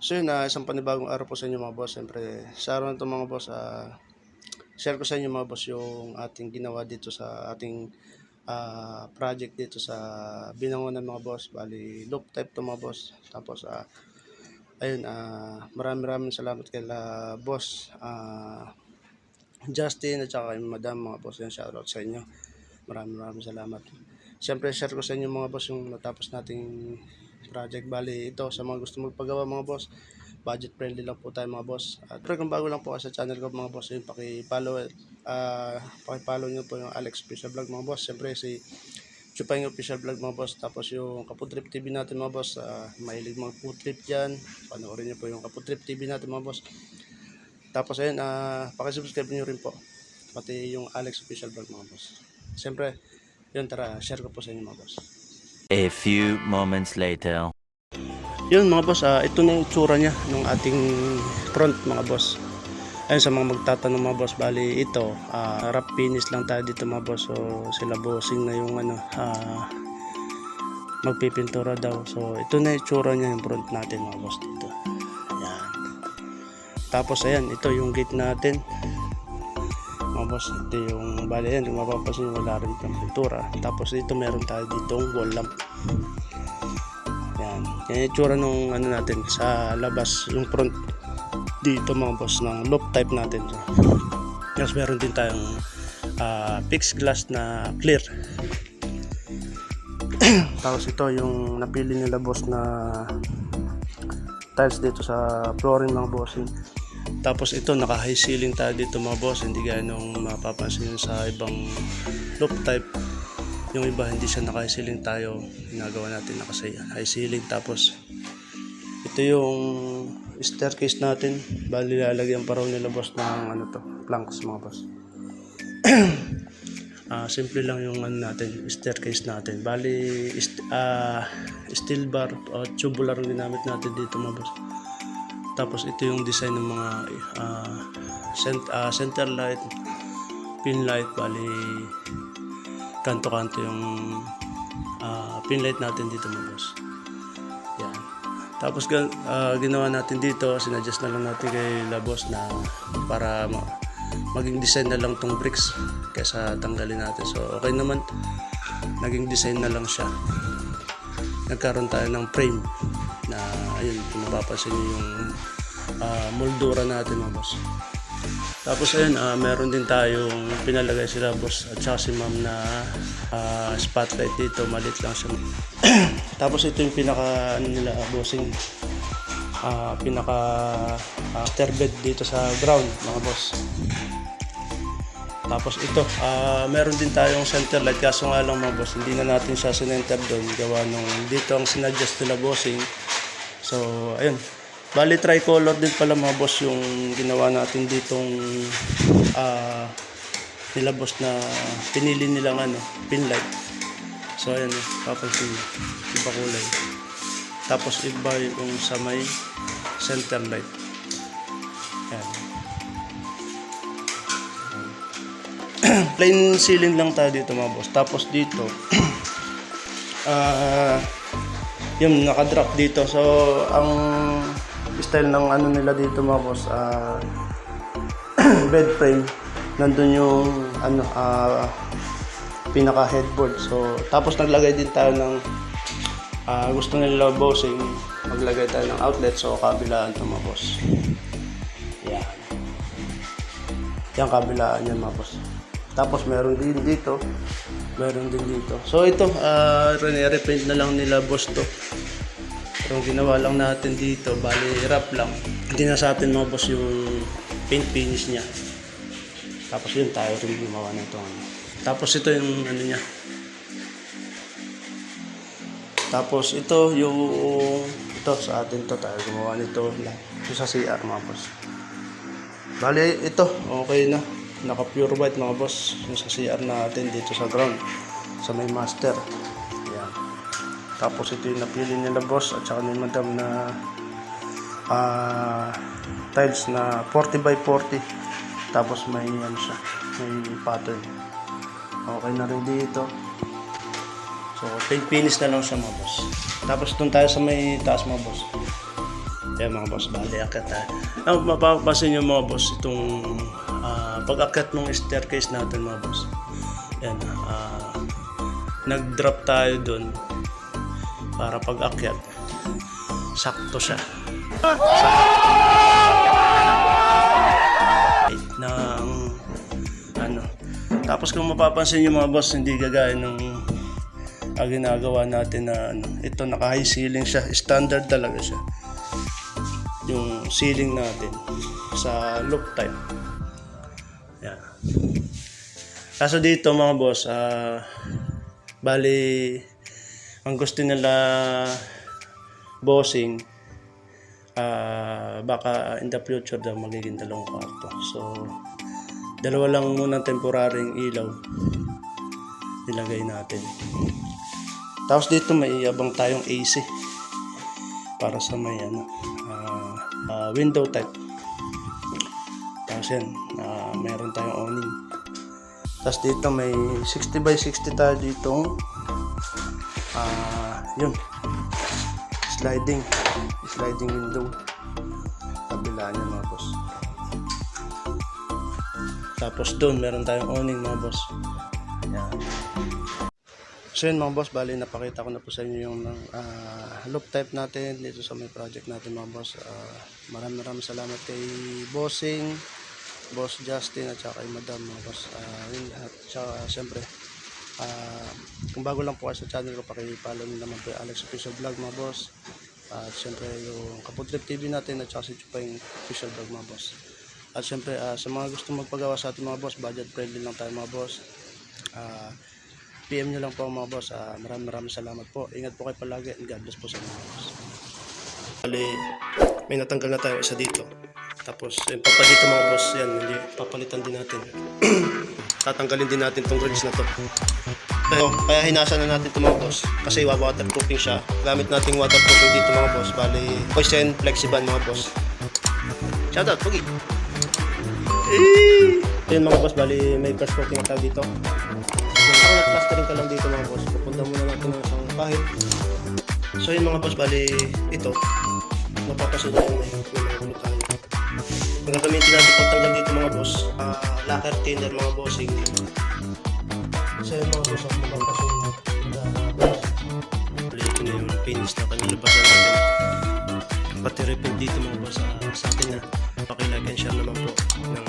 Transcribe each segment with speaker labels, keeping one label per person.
Speaker 1: So yun, isang panibagong araw po sa inyo mga boss. Siyempre, sa araw na ito mga boss, share ko sa inyo mga boss yung ating ginawa dito sa ating project dito sa Binangonan mga boss. Bali, loop type to mga boss. Tapos, ayun, maraming salamat kay boss Justin at saka kay madam mga boss. Yan, shoutout sa inyo. Maraming salamat. Siyempre, share ko sa inyo mga boss yung natapos nating project. Bali, ito sa mga gusto magpagawa mga boss, budget friendly lang po tayo mga boss. At kung bago lang po sa channel ko mga boss, yun, paki-follow nyo po yung Alex Official Vlog mga boss. Siyempre si Chupang Official Vlog mga boss. Tapos yung Kaputrip TV natin mga boss, mahilig mga putrip dyan, panoorin nyo po yung Kaputrip TV natin mga boss. Tapos ayun, paki-subscribe nyo rin po, pati yung Alex Official Vlog mga boss. Siyempre, yun, tara, share ko po sa inyo mga boss.
Speaker 2: A few moments later.
Speaker 1: Yun mga boss, ito na yung tsura niya ng ating front mga boss. Ayun, sa mga magtatanong mga boss, bali ito, wrap finish lang tayo dito mga boss. So sila bossing na yung magpipintura daw. So ito na yung tsura niya yung front natin mga boss dito. Ayan. Tapos ayan, ito yung gate natin mga boss. Ito yung bali yan, kung mapapansin wala rin itong pintura. Tapos dito meron tayo ditong wall lamp. Yan yung itsura nung natin sa labas, yung front dito mga boss ng loop type natin. So, tapos meron din tayong fixed glass na clear. Tapos ito yung napili nila boss na tiles dito sa flooring mga bossing. Tapos ito naka high ceiling tayo dito mga boss, hindi gaya nung mapapansin sa ibang loop type. Yung iba hindi siya naka high ceiling, tayo ginagawa natin naka high ceiling. Tapos ito yung staircase natin, bali lalagyan pa raw nila boss ng planks mga boss. Simple lang yung natin, staircase natin. Bali steel bar o tubular ang ginamit natin dito mga boss. Tapos ito yung design ng mga center light, pin light, bali kanto-kanto yung pin light natin dito mga boss. Yan. Tapos ginawa natin dito, sinadjust na lang natin kay boss na para maging design na lang tong bricks kaysa tanggalin natin. So okay naman, naging design na lang siya. Nagkaroon tayo ng frame na ayun, kung mapapansin nyo yung moldura natin mga boss. Tapos ayun, meron din tayong pinalagay sila boss at saka si ma'am na spotlight dito, maliit lang siya. Tapos ito yung pinaka nila bossing, pinaka stair bed dito sa ground mga boss. Tapos ito, meron din tayong center light, kaso nga lang mga boss, hindi na natin siya sinenter doon, gawa nung dito ang sinadjust nila bossing. So ayun, bali tricolor din pala mga boss yung ginawa natin ditong nila boss na pinili nilang pin light. So ayan, papansin iba kulay. Tapos iba yung sa may center light. Ayan. Plain ceiling lang tayo dito mga boss. Tapos dito yung naka-drop dito. So ang style ng nila dito mga boss, bed frame, nandun yung pinaka headboard. So tapos naglagay din tayo ng gusto nila bossing, maglagay tayo ng outlet. So kabilaan to mga boss. Yan. Yan kabilaan yan mga boss. Tapos meron din dito, meron din dito. So ito, repaint na lang nila boss to. Pero ginawa lang natin dito, bali wrap lang. Hindi na sa atin mga boss yung paint finish niya. Tapos yun, tayo rin gumawa na ito. Tapos ito yung niya. Tapos ito yung, ito sa atin to, tayo gumawa nito. Ito sa CR mga boss. Bali ito, okay na. Naka pure white mga boss yung sa CR natin dito sa ground, sa may master. Ayan. Tapos ito yung napili nila boss at saka ni madam na tiles na 40 by 40. Tapos may siya, may pattern. Okay na rin dito. So paint finish na lang siya mga boss. Tapos doon tayo sa may taas mga boss. Kaya mga boss, bali akit tayo. Ang mapapasin nyo mga boss, itong pag-akit ng staircase natin mga boss. Yan, nag-drop tayo dun para pag-akyat. Sakto siya. Ng ano. Tapos kung mapapansin nyo mga boss, hindi gagaya ng ginagawa natin na ano, ito naka-high ceiling siya, standard talaga siya. Yung ceiling natin sa loop type. Yan. Kaso dito mga boss, bali ang gusto nila bossing, baka in the future daw magiging 2 kwarto. So, 2 lang muna temporaryong ilaw nilagay natin. Tapos dito may abang tayong AC para sa may ano, window type. Tapos yan, meron tayong awning. Tapos dito may 60 by 60 tayo ditong yun, sliding window. Kabila niya mga boss. Tapos doon meron tayong awning mga boss. Yan. So yun mga boss, bali napakita ko na po sa inyo yung loop type natin dito sa may project natin mga boss. Maraming salamat kay Bossing, Boss Justin at saka kay Madam mga boss. Yun, at saka siyempre kung bago lang po kayo sa channel ko, paki-follow nyo naman po yung Alex Official Vlog mga boss. At siyempre yung Kapudrip TV natin at saka si Chupay Official Vlog mga boss. At siyempre sa mga gustong magpagawa sa ating mga boss, budget friendly lang tayo mga boss. PM nyo lang po mga boss. Maraming salamat po. Ingat po kayo palagi and God bless po sa mga boss. Bali, may natanggal na tayo isa dito. Tapos yung papa dito mga boss, yan, hindi papalitan din natin. Tatanggalin din natin tong grills na to. Kaya hinasa na natin ito mga boss kasi waterproofing siya. Gamit natin waterproofing dito mga boss. Bali, Poison Flexiban mga boss. Shoutout, Pugi! Ayun mga boss, bali may brush coating na tayo dito. Kung nag-plastering ka lang dito mga boss, pupunta muna natin ng isang pahit. So yun mga boss, bali ito, mapapasin nyo yung may mga gulo tayo. Ang gagamitin natin pagtanggal dito mga boss, lacquer thinner mga bossing. So yun mga boss, ang mapapasin nyo. Bali ito na yung finish na kanilabasan natin. Pati refill dito mga boss, sa atin na pakilike and share naman po ng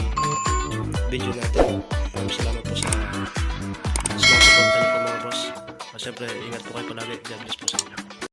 Speaker 1: video natin. Maraming salamat po sa mga support niyo po mga boss. Siyempre, ingat po kayo palagi. God bless po sa inyo.